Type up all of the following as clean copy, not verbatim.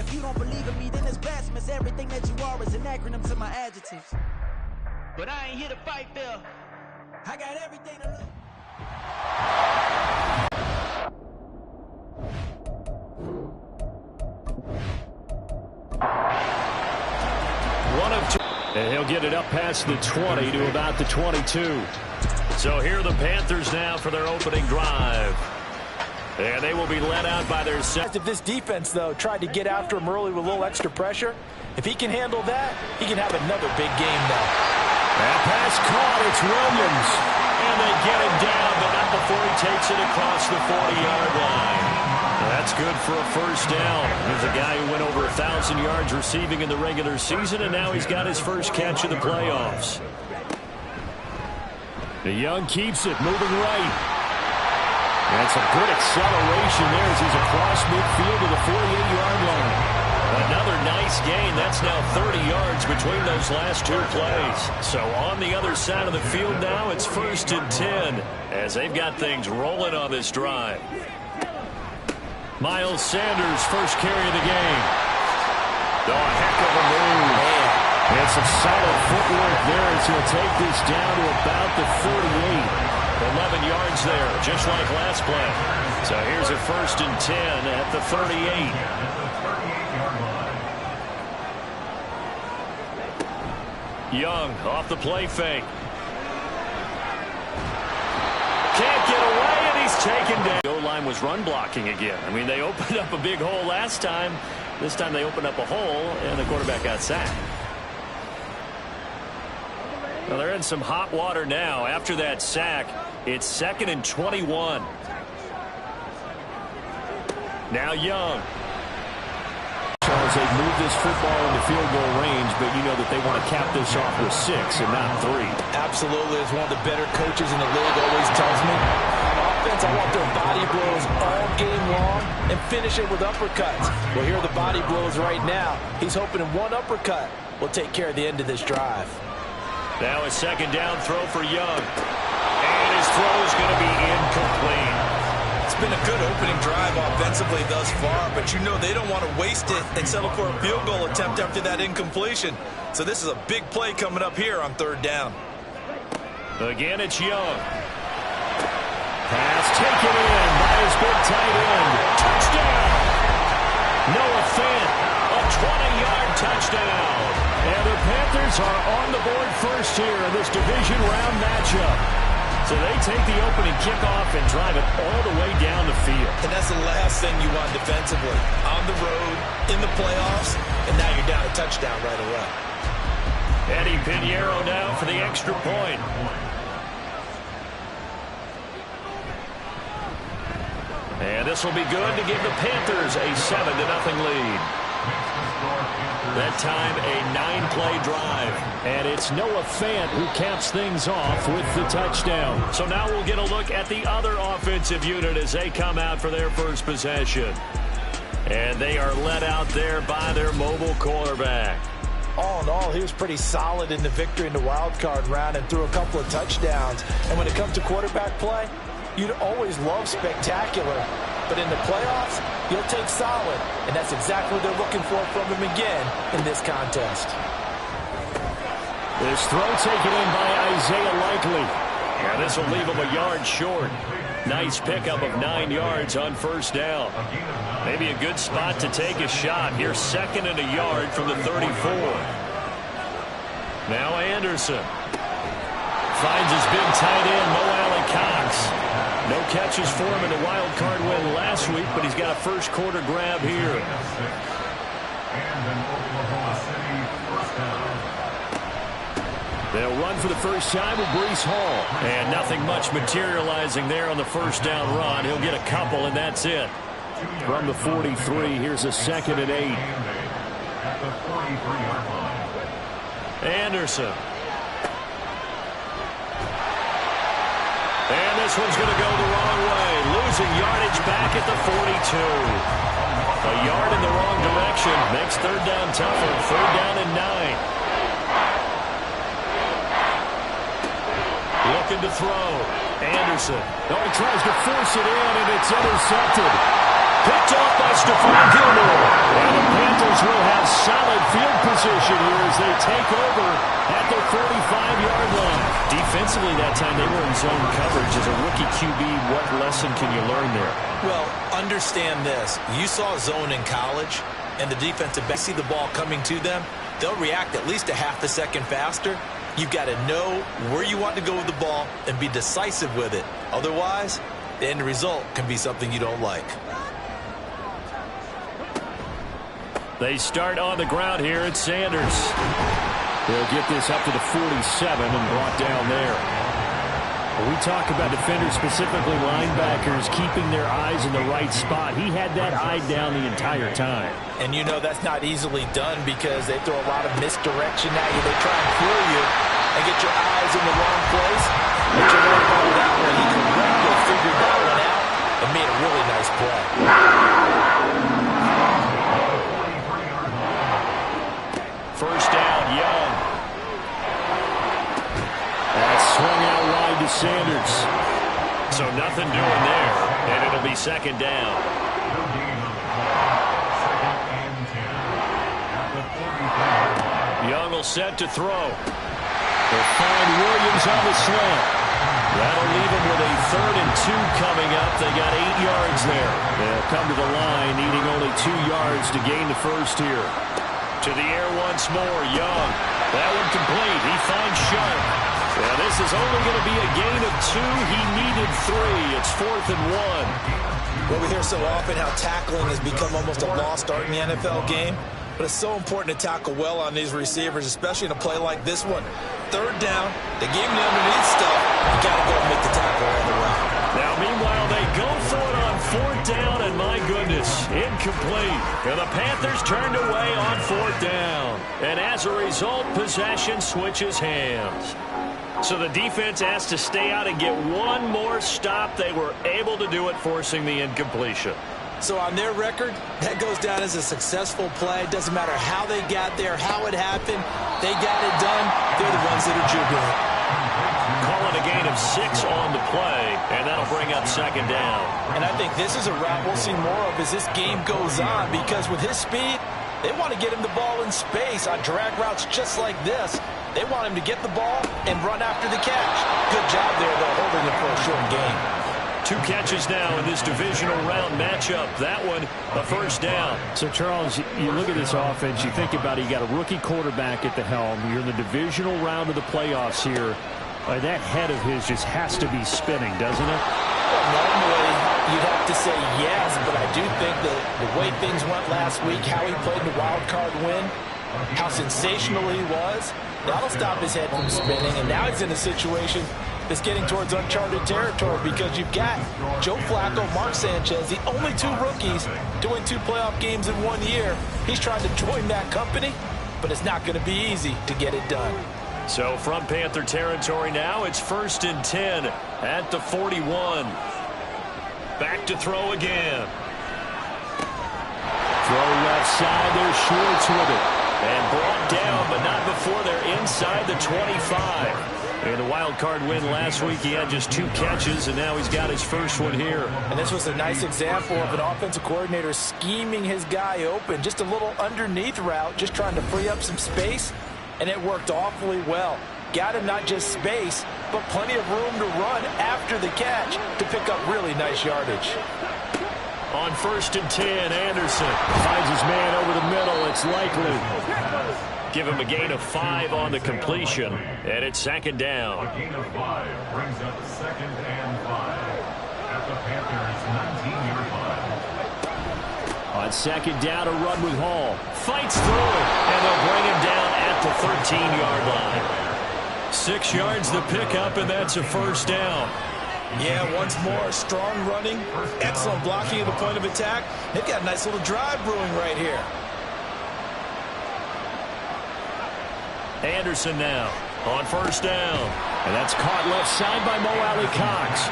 If you don't believe in me, then it's blasphemous. Everything that you are is an acronym to my adjectives. But I ain't here to fight, Phil. I got everything to lose. One of two. And he'll get it up past the 20 to about the 22. So here are the Panthers now for their opening drive. And they will be led out by their set. If this defense, though, tried to get after him early with a little extra pressure, if he can handle that, he can have another big game now. That pass caught. It's Williams. And they get him down, but not before he takes it across the 40-yard line. That's good for a first down. Here's a guy who went over 1,000 yards receiving in the regular season, and now he's got his first catch of the playoffs. The Young keeps it, moving right. That's a good acceleration there as he's across midfield to the 48-yard line. Another nice gain. That's now 30 yards between those last two plays. So on the other side of the field now, it's 1st and 10 as they've got things rolling on this drive. Miles Sanders, first carry of the game. Oh, a heck of a move. And some solid footwork there as he'll take this down to about the 38. 11 yards there, just like last play. So here's a 1st and 10 at the 38. Young off the play fake. Can't get away, and he's taken down. The O-line was run blocking again. I mean, they opened up a big hole last time. This time they opened up a hole, and the quarterback got sacked. Well, they're in some hot water now. After that sack, it's 2nd and 21. Now Young. Charles, they move this football into field goal range, but you know that they want to cap this off with 6 and not 3. Absolutely. As one of the better coaches in the league always tells me, offense, I want their body blows all game long and finish it with uppercuts. Well, here are the body blows right now. He's hoping in one uppercut will take care of the end of this drive. Now a 2nd down throw for Young. And his throw is going to be incomplete. It's been a good opening drive offensively thus far, but you know they don't want to waste it and settle for a field goal attempt after that incompletion. So this is a big play coming up here on 3rd down. Again, it's Young. Pass taken in by his big tight end. Touchdown! Noah Fant, a 20-yard touchdown. And the Panthers are on the board first here in this division round matchup. So they take the opening kickoff and drive it all the way down the field. And that's the last thing you want defensively. On the road, in the playoffs, and now you're down a touchdown right away. Eddie Pinheiro now for the extra point. And this will be good to give the Panthers a 7-0 lead. That time a 9-play drive. And it's Noah Fant who caps things off with the touchdown. So now we'll get a look at the other offensive unit as they come out for their first possession. And they are led out there by their mobile quarterback. All in all, he was pretty solid in the victory in the wild card round and threw a couple of touchdowns. And when it comes to quarterback play, you'd always love spectacular. But in the playoffs, you'll take solid. And that's exactly what they're looking for from him again in this contest. This throw taken in by Isaiah Likely. And this will leave him a yard short. Nice pickup of 9 yards on 1st down. Maybe a good spot to take a shot. Here's 2nd and a yard from the 34. Now Anderson. Finds his big tight end, Mo Alley-Cox. No catches for him in the wild card win last week, but he's got a first quarter grab here. They'll run for the first time with Breece Hall. And nothing much materializing there on the 1st down run. He'll get a couple, and that's it. From the 43, here's a 2nd and 8. Anderson. And this one's going to go the wrong way. Losing yardage back at the 42. A yard in the wrong direction makes 3rd down tougher. 3rd down and 9. Looking to throw. Anderson. Oh, he tries to force it in, and it's intercepted. Picked off by Stephon Gilmore. And the Panthers position here as they take over at their 45-yard line. Defensively that time they were in zone coverage. As a rookie QB, what lesson can you learn there? Well, understand this. You saw zone in college, and the defensive back see the ball coming to them. They'll react at least a half a second faster. You've got to know where you want to go with the ball and be decisive with it. Otherwise, the end result can be something you don't like. They start on the ground here at Sanders. They'll get this up to the 47 and brought down there. When we talk about defenders, specifically linebackers, keeping their eyes in the right spot. He had that eye down the entire time. And you know that's not easily done because they throw a lot of misdirection at you. They try and fool you and get your eyes in the wrong place. But you're right about that one. He correctly figured that one out and made a really nice play. First down, Young. That's swung out wide to Sanders. So nothing doing there, and it'll be second down. Young will set to throw. They'll find Williams on the slant. That'll leave him with a 3rd and 2 coming up. They got 8 yards there. They'll come to the line, needing only 2 yards to gain the first here. To the air once more, Young. That one complete. He finds Sharp. Well, this is only going to be a gain of 2. He needed 3. It's 4th and 1. Well, we hear so often how tackling has become almost a lost art in the NFL game. But it's so important to tackle well on these receivers, especially in a play like this one. 3rd down, they gave him the underneath stuff. You got to go and make the tackle all the way. Now, meanwhile, they go for it on 4th down, and my goodness, incomplete. And the Panthers turned away on 4th down. And as a result, possession switches hands. So the defense has to stay out and get one more stop. They were able to do it, forcing the incompletion. So on their record, that goes down as a successful play. It doesn't matter how they got there, how it happened. They got it done. They're the ones that are jubilant. Call it a gain of 6 on the play, and that'll bring up second down. And I think this is a route we'll see more of as this game goes on, because with his speed, they want to get him the ball in space on drag routes just like this. They want him to get the ball and run after the catch. Good job there, though, holding it for a short game. 2 catches now in this divisional round matchup. That one, a first down. So, Charles, you look at this offense, you think about it, you got a rookie quarterback at the helm. You're in the divisional round of the playoffs here. That head of his just has to be spinning, doesn't it? Well, normally you'd have to say yes, but I do think that the way things went last week, how he played in the wild card win, how sensational he was, that'll stop his head from spinning. And now he's in a situation that's getting towards uncharted territory, because you've got Joe Flacco, Mark Sanchez, the only 2 rookies to win 2 playoff games in 1 year. He's trying to join that company, but it's not going to be easy to get it done. So from Panther territory now, it's 1st and 10 at the 41. Back to throw again. Throw left side, there's Schwartz with it. And brought down, but not before they're inside the 25. In the wild card win last week, he had just 2 catches, and now he's got his first one here. And this was a nice example of an offensive coordinator scheming his guy open. Just a little underneath route, just trying to free up some space, and it worked awfully well. Got him not just space, but plenty of room to run after the catch to pick up really nice yardage. On 1st and 10, Anderson finds his man over the middle. It's likely. Give him a gain of 5 on the completion, and it's second down. A gain of 5 brings up 2nd and 5 at the Panthers' 19-yard line. On 2nd down, a run with Hall. Fights through it, and they'll bring him down at the 13-yard line. 6 yards the pickup, and that's a first down. Yeah, once more, strong running, excellent blocking at the point of attack. They've got a nice little drive brewing right here. Anderson now on first down. And that's caught left side by Mo Alley-Cox.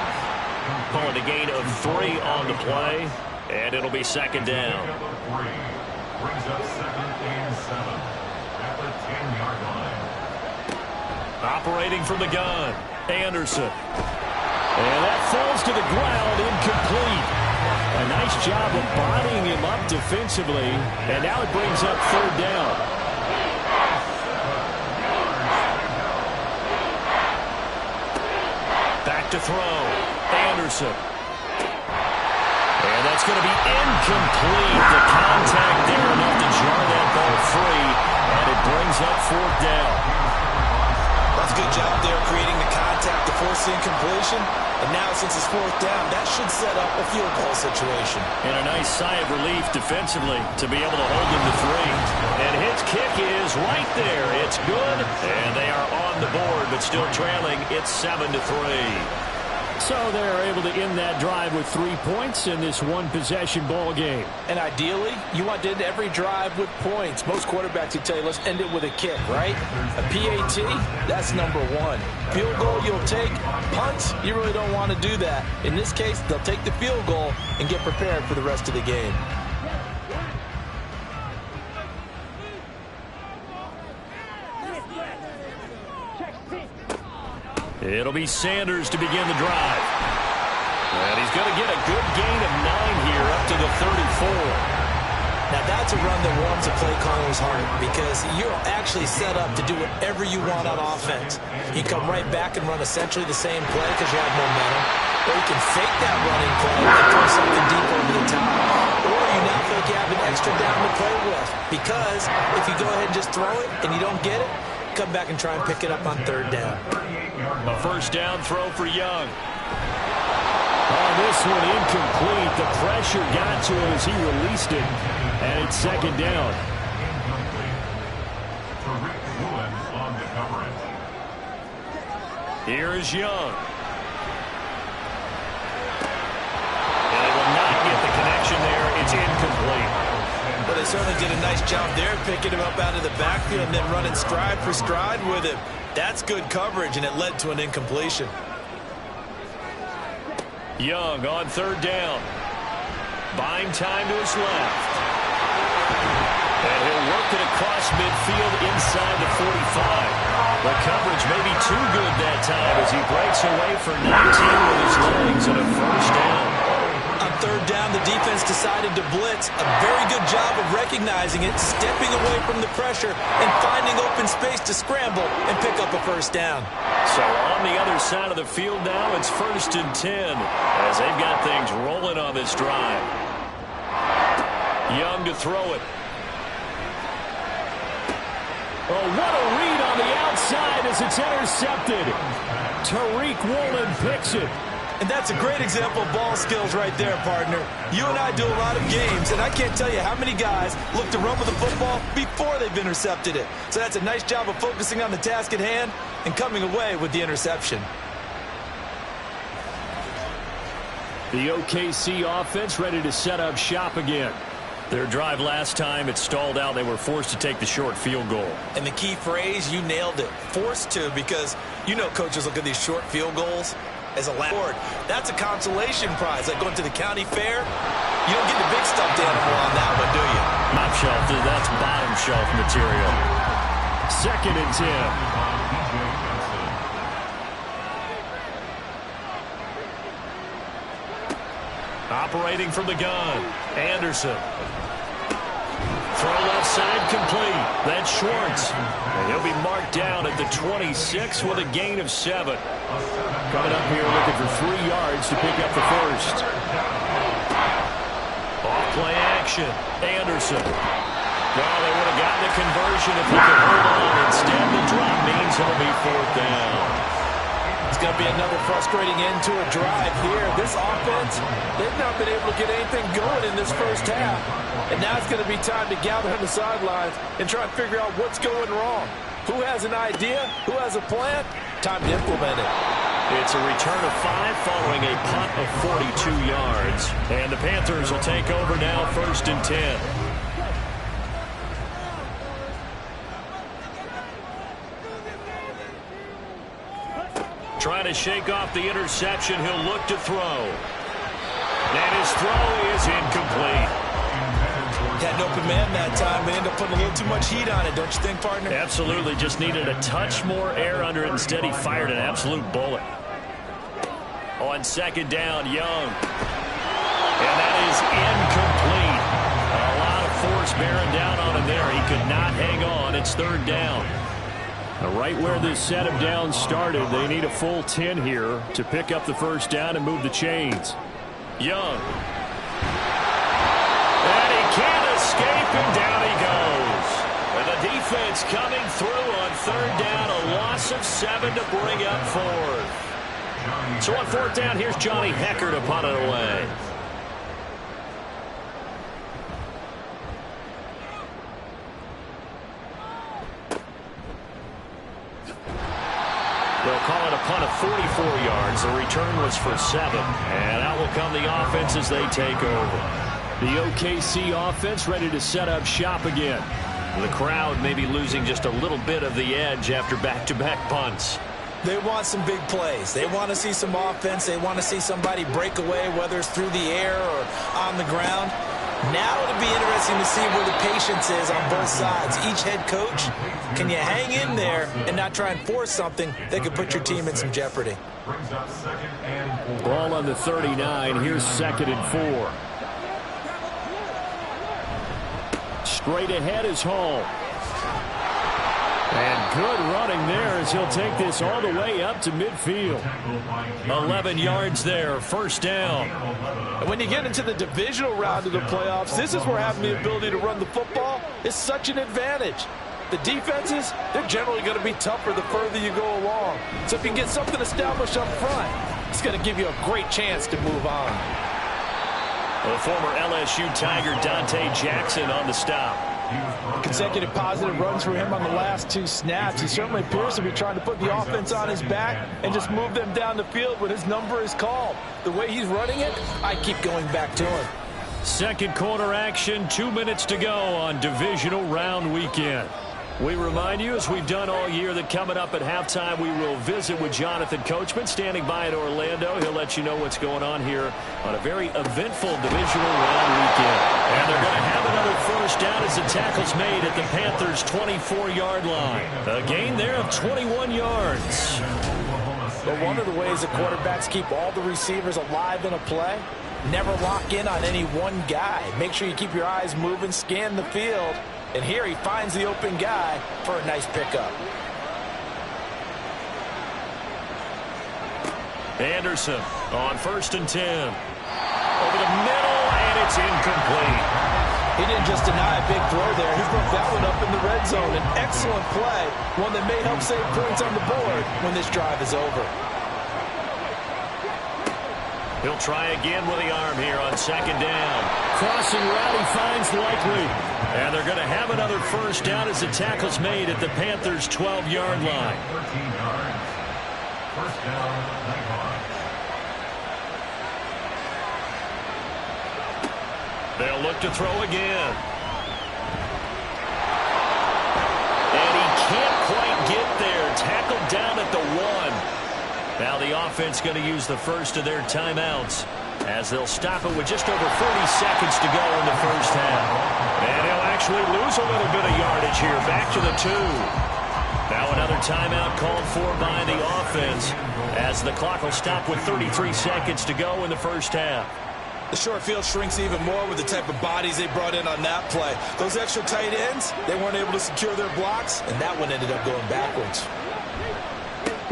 Calling a gain of 3 on the play, and it'll be second down. Brings up 2nd and 7 at the 10-yard line. Operating from the gun, Anderson. And that falls to the ground, incomplete. A nice job of bodying him up defensively, and now it brings up 3rd down. to throw. Anderson. And that's going to be incomplete. The contact there enough to jar that ball free, and it brings up fourth down. That's a good job there creating the contact to force the incompletion. And now since it's fourth down, that should set up a field goal situation. And a nice sigh of relief defensively to be able to hold him to 3. And his kick is right there. It's good, and they are on the board, but still trailing. It's 7-3. So they're able to end that drive with 3 points in this one-possession ball game. And ideally, you want to end every drive with points. Most quarterbacks would tell you, let's end it with a kick, right? A PAT, that's number 1. Field goal you'll take. Punts, you really don't want to do that. In this case, they'll take the field goal and get prepared for the rest of the game. It'll be Sanders to begin the drive. And he's going to get a good gain of 9 here up to the 34. Now that's a run that warms a play caller's heart because you're actually set up to do whatever you want on offense. You come right back and run essentially the same play because you have momentum. Or you can fake that running play and throw something deep over the top. Or you now feel like you have an extra down to play with because if you go ahead and just throw it and you don't get it, come back and try and pick it up on third down. A first down throw for Young. Oh, this one incomplete. The pressure got to him as he released it. And it's second down. Here is Young. And they will not get the connection there. It's incomplete. But they certainly did a nice job there, picking him up out of the backfield and then running stride for stride with him. That's good coverage, and it led to an incompletion. Young on third down. Buying time to his left. And he'll work it across midfield inside the 45. The coverage may be too good that time as he breaks away for 19 with his legs and a first down. On third down, the defense decided to blitz. A very good job of recognizing it, stepping away from the pressure, and finding open space to scramble and pick up a first down. So on the other side of the field now, it's 1st and 10 as they've got things rolling on this drive. Young to throw it. Oh, what a read on the outside as it's intercepted. Tariq Woolen picks it. And that's a great example of ball skills right there, partner. You and I do a lot of games, and I can't tell you how many guys look to run with the football before they've intercepted it. So that's a nice job of focusing on the task at hand and coming away with the interception. The OKC offense ready to set up shop again. Their drive last time, it stalled out. They were forced to take the short field goal. And the key phrase, you nailed it, forced to, because you know coaches look at these short field goals as a reward. That's a consolation prize, like going to the county fair. You don't get the big stuffed animal on that one, do you? Top shelf, that's bottom shelf material. 2nd and 10. Operating from the gun, Anderson. Throw left side complete. That's Schwartz. And he'll be marked down at the 26 with a gain of 7. Coming up here looking for 3 yards to pick up the first. Off play action. Anderson. Well, they would have gotten the conversion if he could hold on. Instead, the drop means he'll be 4th down. It's going to be another frustrating end to a drive here. This offense, they've not been able to get anything going in this first half. And now it's going to be time to gather on the sidelines and try and figure out what's going wrong. Who has an idea? Who has a plan? Time to implement it. It's a return of 5 following a punt of 42 yards. And the Panthers will take over now, 1st and 10. Trying to shake off the interception. He'll look to throw. And his throw is incomplete. Had an open man that time, but ended up putting a little too much heat on it, don't you think, partner? Absolutely. Just needed a touch more air under it. Instead, he fired an absolute bullet. On 2nd down, Young. And that is incomplete. A lot of force bearing down on him there. He could not hang on. It's 3rd down. Right where this set of downs started, they need a full 10 here to pick up the first down and move the chains. Young. And he can't escape, and down he goes. And the defense coming through on third down, a loss of 7 to bring up fourth. So on fourth down, here's Johnny Hekker to punt it away. They'll call it a punt of 44 yards. The return was for 7. And out will come the offense as they take over. The OKC offense ready to set up shop again. The crowd maybe losing just a little bit of the edge after back-to-back punts. They want some big plays. They want to see some offense. They want to see somebody break away, whether it's through the air or on the ground. Now it'll be interesting to see where the patience is on both sides. Each head coach, can you hang in there and not try and force something that could put your team in some jeopardy? Ball on the 39. Here's 2nd and 4. Straight ahead is Hall. And good running there as he'll take this all the way up to midfield. 11 yards there, first down. And when you get into the divisional round of the playoffs, this is where having the ability to run the football is such an advantage. The defenses, they're generally going to be tougher the further you go along. So if you can get something established up front, it's going to give you a great chance to move on. The former LSU Tiger Dante Jackson on the stop. Consecutive positive runs for him on the last 2 snaps. He certainly appears to be trying to put the offense on his back and just move them down the field when his number is called. The way he's running it, I keep going back to him. Second quarter action, 2 minutes to go on divisional round weekend. We remind you, as we've done all year, that coming up at halftime, we will visit with Jonathan Coachman, standing by in Orlando. He'll let you know what's going on here on a very eventful divisional round weekend. And they're going to have another first down as the tackle's made at the Panthers' 24-yard line. A gain there of 21 yards. But one of the ways that quarterbacks keep all the receivers alive in a play, never lock in on any one guy. Make sure you keep your eyes moving, scan the field. And here he finds the open guy for a nice pickup. Anderson on 1st and 10. Over the middle, and it's incomplete. He didn't just deny a big throw there. He broke that one up in the red zone. An excellent play, one that may help save points on the board when this drive is over. He'll try again with the arm here on 2nd down. Crossing route, he finds Likely. And they're going to have another first down as the tackle's made at the Panthers' 12-yard line. 13 yards. First down, Nighthawks. They'll look to throw again. And he can't quite get there. Tackled down at the 1. Now the offense going to use the first of their timeouts as they'll stop it with just over 40 seconds to go in the first half. And he'll actually lose a little bit of yardage here. Back to the 2. Now another timeout called for by the offense as the clock will stop with 33 seconds to go in the first half. The short field shrinks even more with the type of bodies they brought in on that play. Those extra tight ends, they weren't able to secure their blocks, and that one ended up going backwards.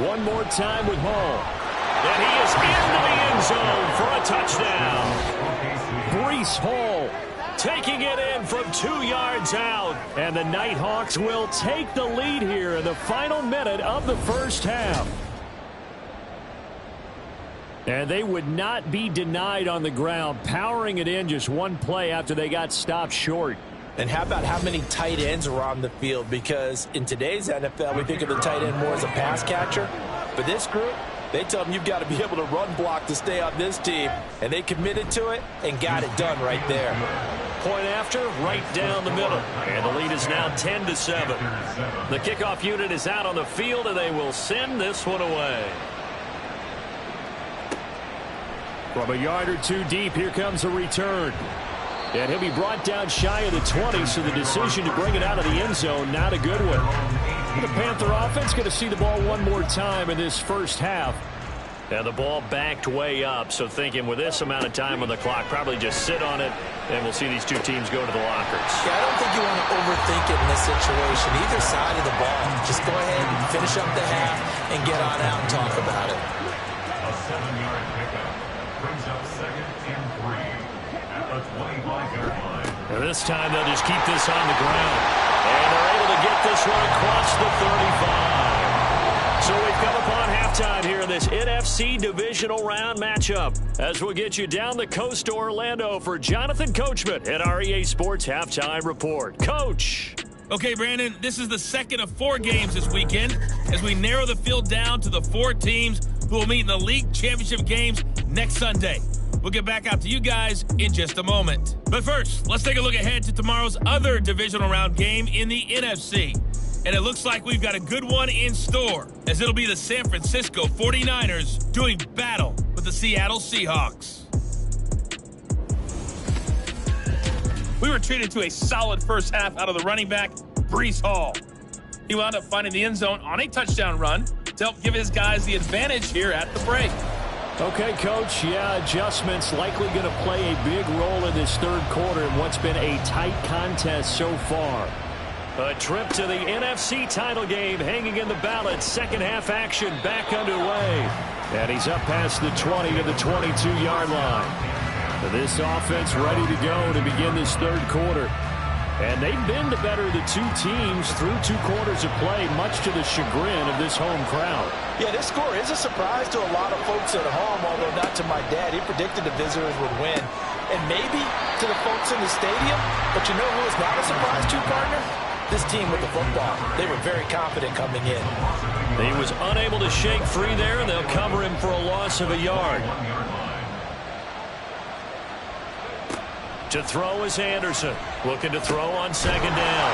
One more time with Hall. And he is into the end zone for a touchdown. Breece Hall taking it in from 2 yards out. And the Nighthawks will take the lead here in the final minute of the first half. And they would not be denied on the ground, powering it in just one play after they got stopped short. And how about how many tight ends are on the field? Because in today's NFL, we think of the tight end more as a pass catcher. But this group, they tell them you've got to be able to run block to stay on this team. And they committed to it and got it done right there. Point after, right down the middle. And the lead is now 10-7. The kickoff unit is out on the field, and they will send this one away. From a yard or 2 deep, here comes a return. And he'll be brought down shy of the 20, so the decision to bring it out of the end zone, not a good one. The Panther offense going to see the ball one more time in this first half. And the ball backed way up, so thinking with this amount of time on the clock, probably just sit on it, and we'll see these two teams go to the lockers. Yeah, I don't think you want to overthink it in this situation. Either side of the ball. Just go ahead and finish up the half and get on out and talk about it. A 7-yard pickup brings up 2nd and 3 at the 25-yard line. And this time they'll just keep this on the ground. And they're able to get this one across the 35. So we've come upon halftime here in this NFC divisional round matchup as we'll get you down the coast to Orlando for Jonathan Coachman at our EA Sports Halftime Report. Coach. Okay, Brandon, this is the second of 4 games this weekend as we narrow the field down to the 4 teams who will meet in the league championship games next Sunday. We'll get back out to you guys in just a moment. But first, let's take a look ahead to tomorrow's other divisional round game in the NFC. And it looks like we've got a good one in store, as it'll be the San Francisco 49ers doing battle with the Seattle Seahawks. We were treated to a solid first half out of the running back, Breece Hall. He wound up finding the end zone on a touchdown run to help give his guys the advantage here at the break. Okay, Coach, adjustments likely going to play a big role in this third quarter in what's been a tight contest so far. A trip to the NFC title game hanging in the balance. Second half action back underway. And he's up past the 20 to the 22-yard line. This offense ready to go to begin this third quarter. And they've been the better of the 2 teams through 2 quarters of play, much to the chagrin of this home crowd. Yeah, this score is a surprise to a lot of folks at home, although not to my dad. He predicted the visitors would win. And maybe to the folks in the stadium. But you know who is not a surprise to, partner? This team with the football. They were very confident coming in. He was unable to shake free there, and they'll cover him for a loss of a yard. To throw is Anderson. Looking to throw on second down.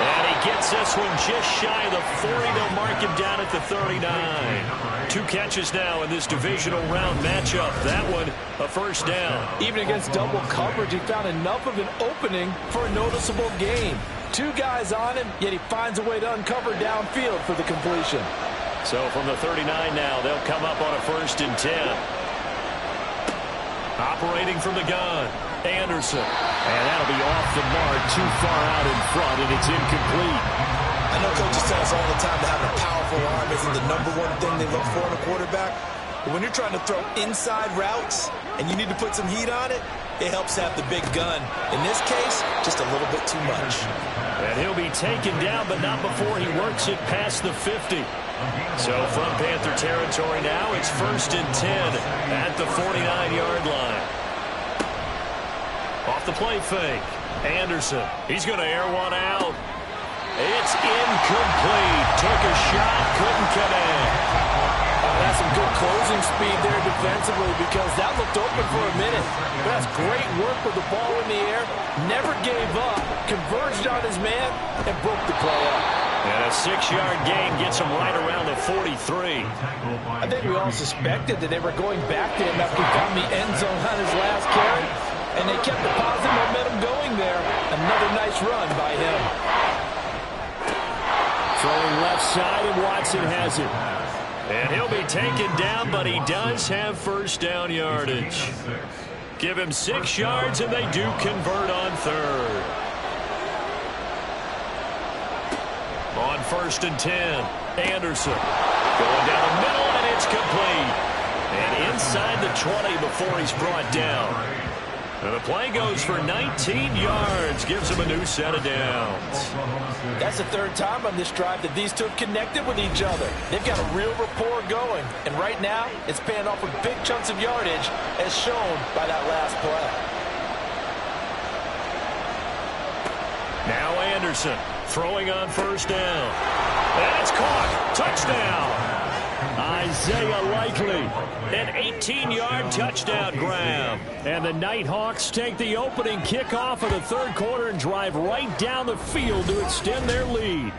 And he gets this one just shy of the 40. They'll mark him down at the 39. 2 catches now in this divisional round matchup. That one, a first down. Even against double coverage, he found enough of an opening for a noticeable gain. 2 guys on him, yet he finds a way to uncover downfield for the completion. So from the 39 now, they'll come up on a 1st and 10. Operating from the gun, Anderson. And that'll be off the mark, too far out in front, and it's incomplete. I know coaches tell us all the time that having a powerful arm isn't the #1 thing they look for in a quarterback. But when you're trying to throw inside routes and you need to put some heat on it, it helps have the big gun. In this case, just a little bit too much. And he'll be taken down, but not before he works it past the 50. So from Panther territory now, it's 1st and 10 at the 49-yard line. Off the play fake, Anderson. He's going to air one out. It's incomplete. Took a shot, couldn't connect. That's some good closing speed there defensively because that looked open for a minute. But that's great work with the ball in the air. Never gave up, converged on his man, and broke the play up. And a 6-yard gain gets him right around the 43. I think we all suspected that they were going back to him after he found the end zone on his last carry. And they kept the positive momentum going there. Another nice run by him. Throwing left side, and Watson has it. And he'll be taken down, but he does have first down yardage. Give him 6 yards, and they do convert on 3rd. On 1st and 10, Anderson. Going down the middle, and it's complete. And inside the 20 before he's brought down. And the play goes for 19 yards, gives him a new set of downs. That's the 3rd time on this drive that these 2 have connected with each other. They've got a real rapport going. And right now, it's paying off with big chunks of yardage, as shown by that last play. Now Anderson throwing on 1st down. And it's caught. Touchdown. Isaiah Likely, an 18-yard touchdown grab. And the Nighthawks take the opening kickoff of the 3rd quarter and drive right down the field to extend their lead.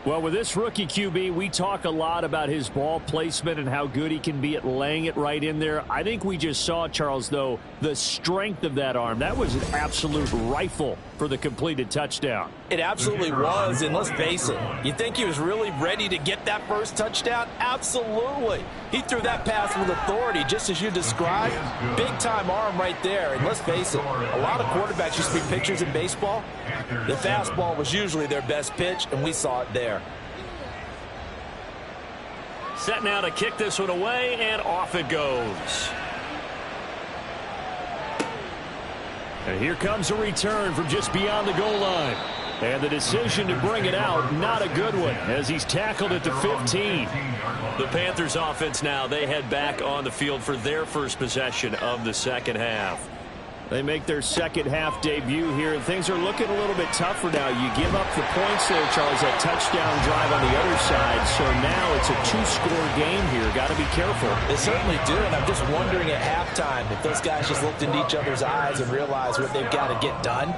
Well, with this rookie QB, we talk a lot about his ball placement and how good he can be at laying it right in there. I think we just saw, Charles, though, the strength of that arm. That was an absolute rifle for the completed touchdown. It absolutely was, and let's face it, you think he was really ready to get that first touchdown? Absolutely. He threw that pass with authority, just as you described. Big-time arm right there, and let's face it, a lot of quarterbacks used to be pitchers in baseball. The fastball was usually their best pitch, and we saw it there. Set now to kick this one away, and off it goes. And here comes a return from just beyond the goal line. And the decision to bring it out, not a good one, as he's tackled at the 15. The Panthers offense now, they head back on the field for their first possession of the second half. They make their second half debut here, and things are looking a little bit tougher now. You give up the points there, Charles, that touchdown drive on the other side. So now it's a two-score game here. Got to be careful. They certainly do, and I'm just wondering at halftime if those guys just looked into each other's eyes and realized what they've got to get done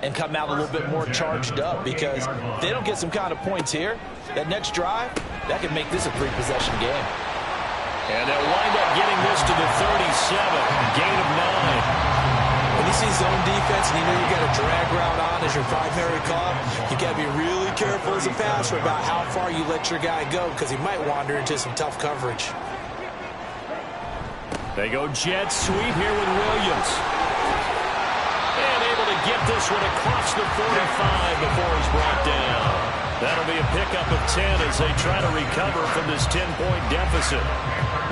and come out a little bit more charged up, because if they don't get some kind of points here, that next drive, that could make this a three-possession game. And they'll wind up getting this to the 37, gain of 9. When you see zone defense and you know you got a drag route on as your primary call, you got to be really careful as a passer about how far you let your guy go, because he might wander into some tough coverage. They go jet sweep here with Williams. And able to get this one across the 45 before he's brought down. That'll be a pickup of 10 as they try to recover from this 10-point deficit.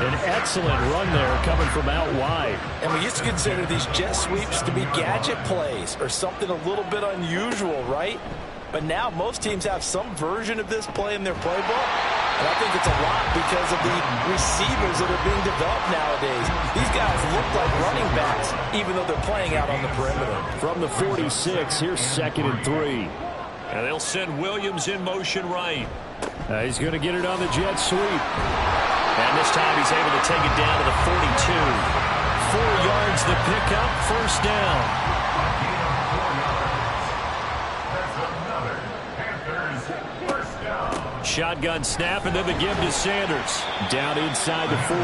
An excellent run there coming from out wide. And we used to consider these jet sweeps to be gadget plays or something a little bit unusual, right? But now most teams have some version of this play in their playbook. And I think it's a lot because of the receivers that are being developed nowadays. These guys look like running backs, even though they're playing out on the perimeter. From the 46, here's 2nd and 3. And they'll send Williams in motion right. He's going to get it on the jet sweep. And this time he's able to take it down to the 42. 4 yards the pickup, first down. Shotgun snap, and then the give to Sanders. Down inside the 40.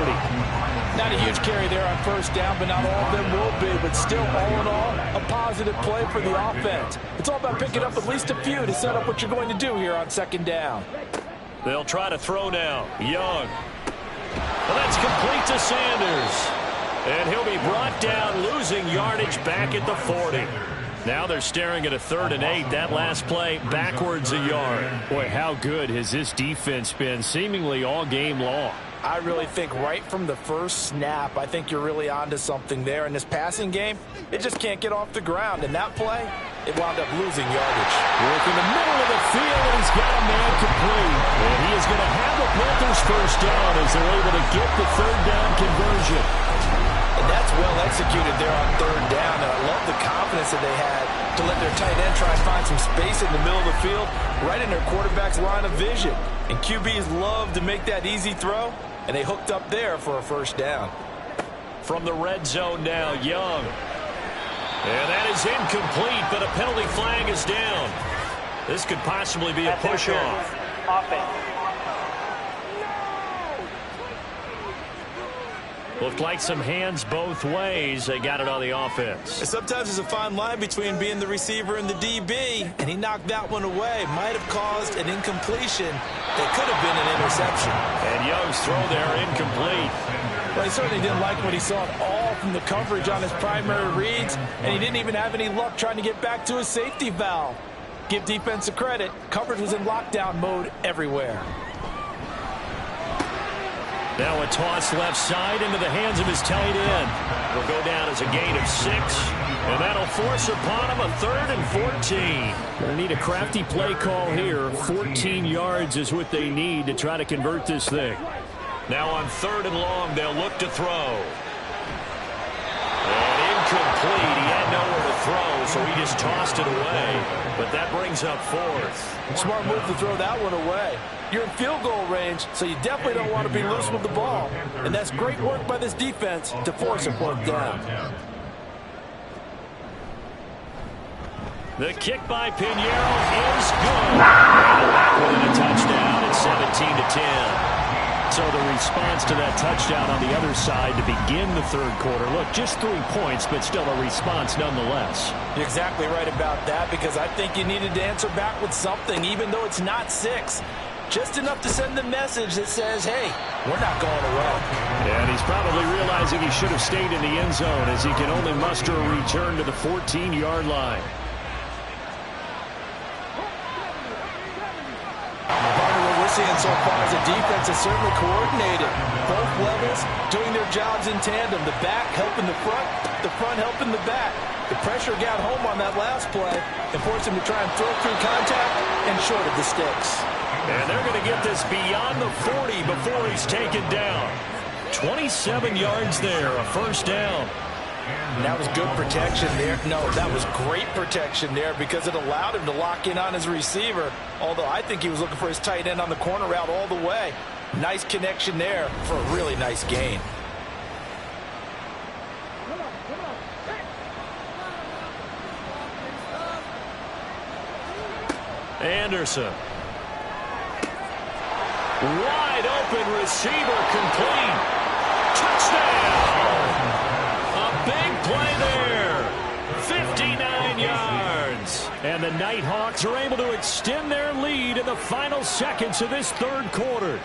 Not a huge carry there on first down, but not all of them will be. But still, all in all, a positive play for the offense. It's all about picking up at least a few to set up what you're going to do here on second down. They'll try to throw now. Young. Well, that's complete to Sanders. And he'll be brought down, losing yardage back at the 40. Now they're staring at a 3rd and 8. That last play, backwards a yard. Boy, how good has this defense been seemingly all game long? I really think right from the first snap, I think you're really onto something there. In this passing game, it just can't get off the ground. And that play, it wound up losing yardage. Work in the middle of the field, and he's got a man complete. And he is going to have the Panthers first down as they're able to get the 3rd down conversion. And that's well executed there on 3rd down. And I love the confidence that they had to let their tight end try and find some space in the middle of the field, right in their quarterback's line of vision. And QBs love to make that easy throw, and they hooked up there for a first down. From the red zone now, Young. And that is incomplete, but a penalty flag is down. This could possibly be a push-off. Looked like some hands both ways. They got it on the offense. And sometimes there's a fine line between being the receiver and the DB, and he knocked that one away. Might have caused an incompletion that could have been an interception. And Young's throw there incomplete. Well, he certainly didn't like what he saw at all from the coverage on his primary reads, and he didn't even have any luck trying to get back to his safety valve. Give defense a credit. Coverage was in lockdown mode everywhere. Now a toss left side into the hands of his tight end. Will go down as a gain of 6. And that'll force upon him a 3rd and 14. Going to need a crafty play call here. 14 yards is what they need to try to convert this thing. Now on 3rd and long, they'll look to throw. And incomplete. He had nowhere to throw, so he just tossed it away. But that brings up 4th. Smart move to throw that one away. You're in field goal range, so you definitely don't want to be loose with the ball. And that's great work by this defense to force a 4th down. The kick by Pinheiro is good. And back within a touchdown. It's 17-10. So the response to that touchdown on the other side to begin the third quarter. Look, just 3 points, but still a response nonetheless. You're exactly right about that, because I think you needed to answer back with something, even though it's not 6. Just enough to send the message that says, hey, we're not going away. And he's probably realizing he should have stayed in the end zone, as he can only muster a return to the 14-yard line. Seeing so far as the defense is certainly coordinated. Both levels doing their jobs in tandem. The back helping the front helping the back. The pressure got home on that last play and forced him to try and throw through contact and short of the sticks. And they're going to get this beyond the 40 before he's taken down. 27 yards there, a first down. And that was good protection there. No, that was great protection there, because it allowed him to lock in on his receiver. Although I think he was looking for his tight end on the corner route all the way. Nice connection there for a really nice gain. Anderson. Wide open receiver, complete. Touchdown! Big play there. 59 yards. And the Nighthawks are able to extend their lead in the final seconds of this third quarter.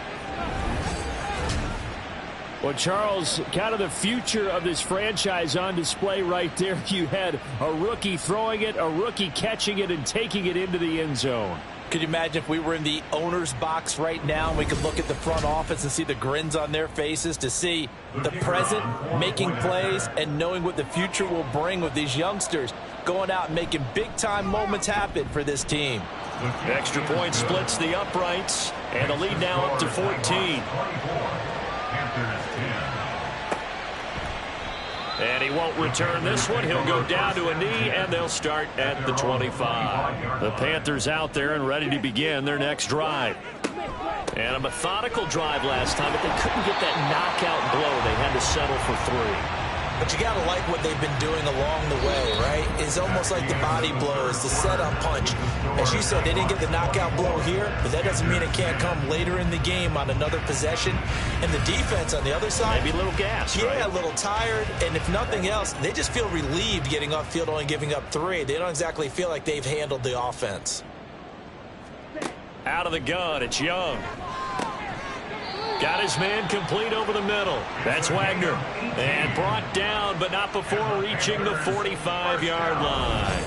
Well, Charles, kind of the future of this franchise on display right there. You had a rookie throwing it, a rookie catching it, and taking it into the end zone. Could you imagine if we were in the owner's box right now and we could look at the front office and see the grins on their faces, to see the present making plays and knowing what the future will bring with these youngsters going out and making big-time moments happen for this team. Extra point splits the uprights, and the lead now up to 14. And he won't return this one. He'll go down to a knee, and they'll start at the 25. The Panthers out there and ready to begin their next drive. And a methodical drive last time, but they couldn't get that knockout blow. They had to settle for 3. But you got to like what they've been doing along the way, right? It's almost like the body blows, the setup punch. As you said, they didn't get the knockout blow here, but that doesn't mean it can't come later in the game on another possession. And the defense on the other side, maybe a little gas, yeah, right? A little tired. And if nothing else, they just feel relieved getting off field, only giving up 3. They don't exactly feel like they've handled the offense. Out of the gun, it's Young. Got his man complete over the middle. That's Wagner. And brought down, but not before reaching the 45-yard line.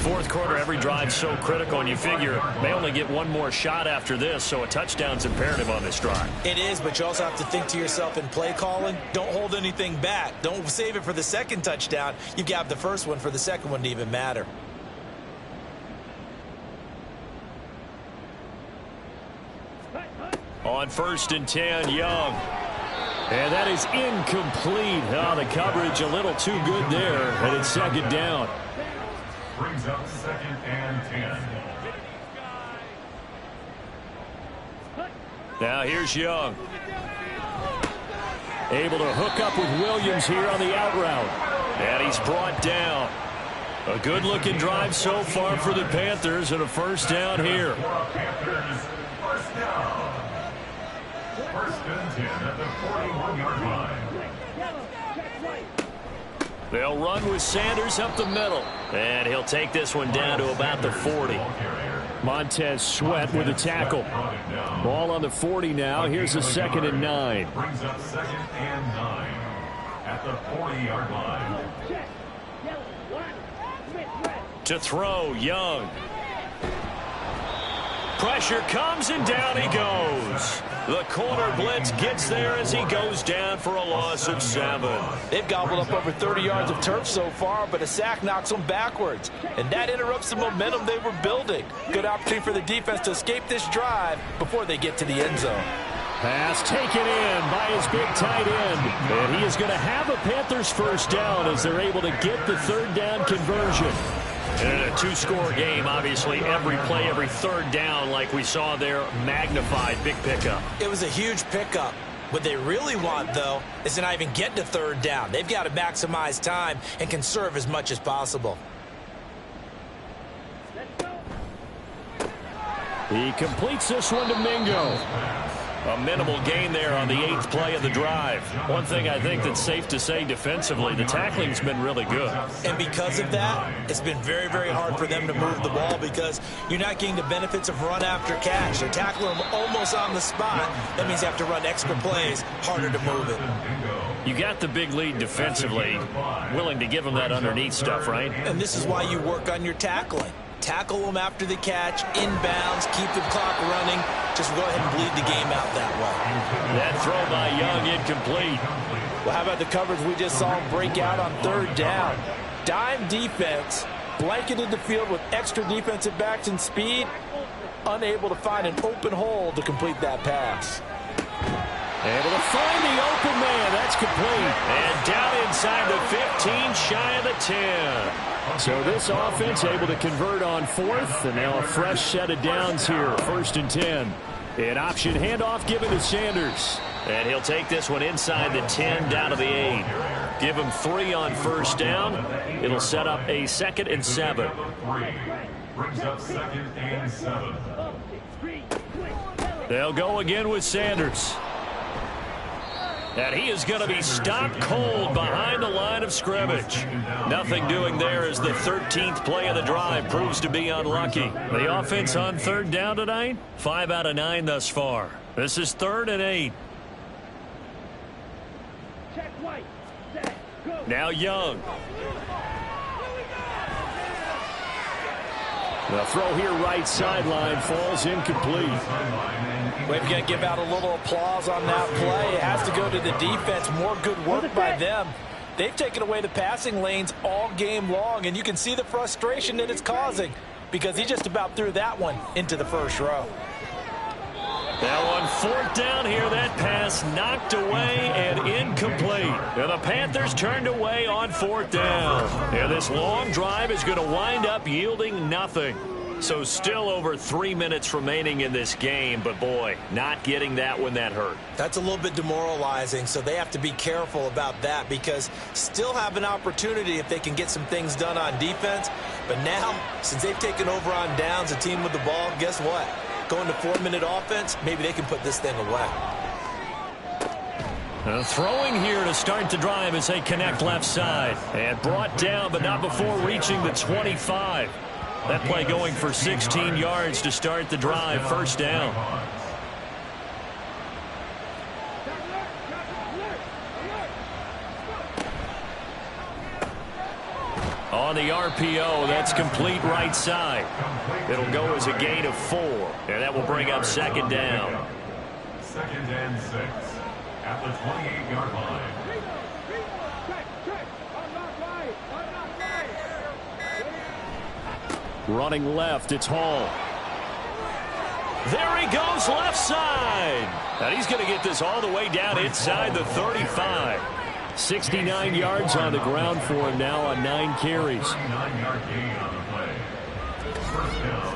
Fourth quarter, every drive so critical, and you figure they only get one more shot after this, so a touchdown's imperative on this drive. It is, but you also have to think to yourself in play calling, don't hold anything back. Don't save it for the second touchdown. You've got the first one for the second one to even matter. On 1st and 10, Young. And that is incomplete. Oh, the coverage a little too good there, and it's second down. Brings up 2nd and 10. Now here's Young. Able to hook up with Williams here on the out route. And he's brought down. A good-looking drive so far for the Panthers, and a first down here. Panthers, first down. 1st and 10 at the 41-yard line. They'll run with Sanders up the middle. And he'll take this one down to about the 40. Montez Sweat with a tackle. Ball on the 40 now. Here's a 2nd and 9. Brings up 2nd and 9 at the 40-yard line. To throw, Young. Pressure comes, and down he goes. The corner blitz gets there as he goes down for a loss of 7. They've gobbled up over 30 yards of turf so far, but a sack knocks them backwards. And that interrupts the momentum they were building. Good opportunity for the defense to escape this drive before they get to the end zone. Pass taken in by his big tight end. And he is going to have a Panthers first down as they're able to get the third down conversion. And in a 2-score game, obviously, every play, every third down, like we saw there, magnified. Big pickup. It was a huge pickup. What they really want, though, is to not even get to third down. They've got to maximize time and conserve as much as possible. He completes this one to Mingo. A minimal gain there on the 8th play of the drive. One thing I think that's safe to say defensively, the tackling's been really good. And because of that, it's been very, very hard for them to move the ball because you're not getting the benefits of run after catch. They're tackling them almost on the spot. That means you have to run extra plays, harder to move it. You got the big lead defensively, willing to give them that underneath stuff, right? And this is why you work on your tackling. Tackle them after the catch, inbounds, keep the clock running. Just go ahead and bleed the game out that way. That throw by Young incomplete. Well, how about the coverage we just saw him break out on 3rd down? Dime defense, blanketed the field with extra defensive backs and speed, unable to find an open hole to complete that pass. Able to find the open man. That's complete. And down inside the 15, shy of the 10. So this offense able to convert on 4th, and now a fresh set of downs here. 1st and 10. An option handoff given to Sanders. And he'll take this one inside the 10 down to the 8. Give him 3 on 1st down. It'll set up a 2nd and 7. Brings up 2nd and 7. They'll go again with Sanders. And he is going to be stopped cold behind the line of scrimmage. Nothing doing there as the 13th play of the drive proves to be unlucky. The offense on 3rd down tonight, 5 out of 9 thus far. This is 3rd and 8. Now Young. The throw here right sideline falls incomplete. We've got to give out a little applause on that play. It has to go to the defense. More good work by them. They've taken away the passing lanes all game long, and you can see the frustration that it's causing because he just about threw that one into the 1st row. That one 4th down here. That pass knocked away and incomplete. And the Panthers turned away on 4th down. And this long drive is going to wind up yielding nothing. So still over 3 minutes remaining in this game, but boy, not getting that one, that hurt. That's a little bit demoralizing, so they have to be careful about that because still have an opportunity if they can get some things done on defense. But now, since they've taken over on downs, a team with the ball, guess what? Going to 4-minute offense, maybe they can put this thing away. Throwing here to start the drive as they connect left side. And brought down, but not before reaching the 25. That play going for 16 yards to start the drive. 1st down. On the RPO, that's complete right side. It'll go as a gain of 4. And that will bring up 2nd down. 2nd and 6 at the 28-yard line. Running left, it's Hall. There he goes left side. And he's going to get this all the way down inside the 35. 69 yards on the ground for him now on 9 carries. 9-yard gain on the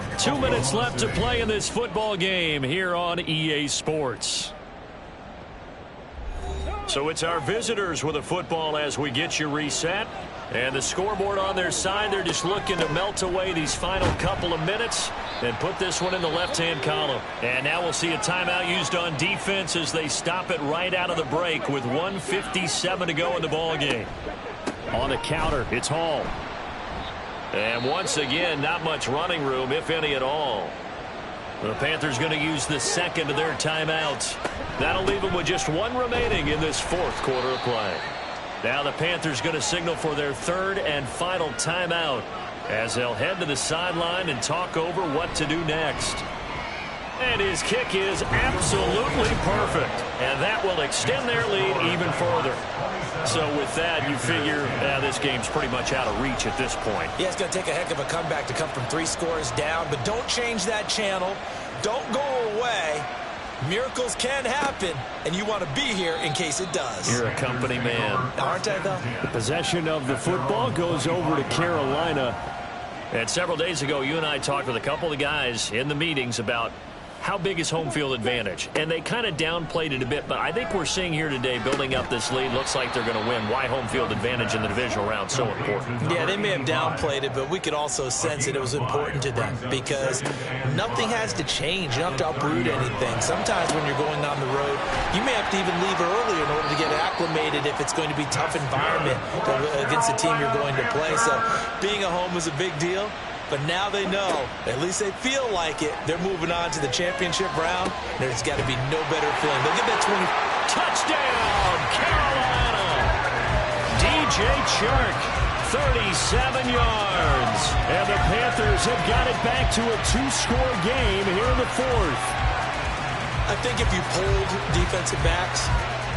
play. 2 minutes left to play in this football game here on EA Sports. So it's our visitors with a football as we get you reset. And the scoreboard on their side, they're just looking to melt away these final couple of minutes and put this one in the left-hand column. And now we'll see a timeout used on defense as they stop it right out of the break with 1:57 to go in the ballgame. On the counter, it's Hall. And once again, not much running room, if any at all. The Panthers going to use the 2nd of their timeouts. That'll leave them with just 1 remaining in this 4th quarter of play. Now the Panthers going to signal for their 3rd and final timeout as they'll head to the sideline and talk over what to do next. And his kick is absolutely perfect. And that will extend their lead even further. So with that, you figure this game's pretty much out of reach at this point. Yeah, it's going to take a heck of a comeback to come from 3 scores down. But don't change that channel. Don't go away. Miracles can happen, and you want to be here in case it does. You're a company man. Aren't I, though? The possession of the football goes over to Carolina. And several days ago, you and I talked with a couple of guys in the meetings about how big is home field advantage? And they kind of downplayed it a bit, but I think we're seeing here today, building up this lead, looks like they're going to win. Why home field advantage in the divisional round so important? Yeah, they may have downplayed it, but we could also sense that it was important to them because nothing has to change. You don't have to uproot anything. Sometimes when you're going on the road, you may have to even leave early in order to get acclimated if it's going to be a tough environment against the team you're going to play. So being at home is a big deal. But now they know, at least they feel like it, they're moving on to the championship round. There's got to be no better feeling. They'll get that 20. Touchdown, Carolina! DJ Chark, 37 yards. And the Panthers have got it back to a 2-score game here in the fourth. I think if you polled defensive backs,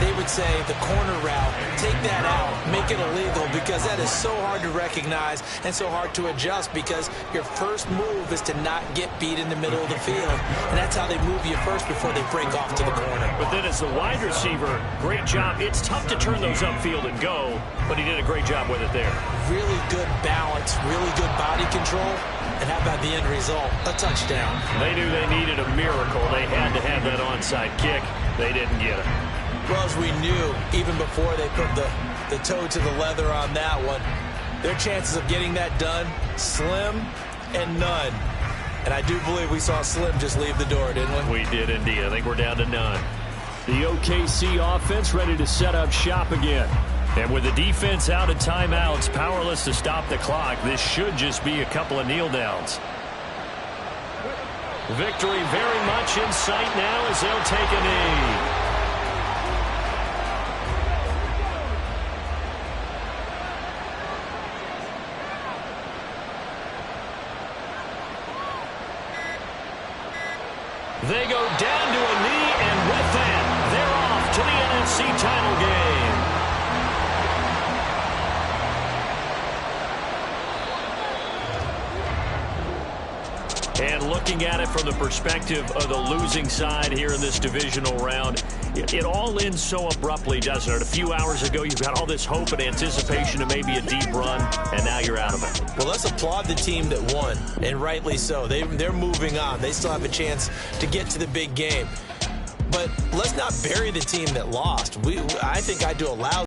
they would say the corner route, take that out, make it illegal, because that is so hard to recognize and so hard to adjust because your first move is to not get beat in the middle of the field. And that's how they move you first before they break off to the corner. But then as the wide receiver, great job. It's tough to turn those upfield and go, but he did a great job with it there. Really good balance, really good body control. And how about the end result? A touchdown. They knew they needed a miracle. They had to have that onside kick. They didn't get it. Well, as we knew, even before they put the toe to the leather on that one, their chances of getting that done, slim and none. And I do believe we saw Slim just leave the door, didn't we? We did indeed. I think we're down to none. The OKC offense ready to set up shop again. And with the defense out of timeouts, powerless to stop the clock, this should just be a couple of kneel downs. Victory very much in sight now as they'll take a knee. They go down to a knee, and with that, they're off to the NFC title game. And looking at it from the perspective of the losing side here in this divisional round, it all ends so abruptly, doesn't it? A few hours ago, you've got all this hope and anticipation of maybe a deep run, and now you're out of it. Well, let's applaud the team that won, and rightly so. They're moving on. They still have a chance to get to the big game. But let's not bury the team that lost. I think I do allow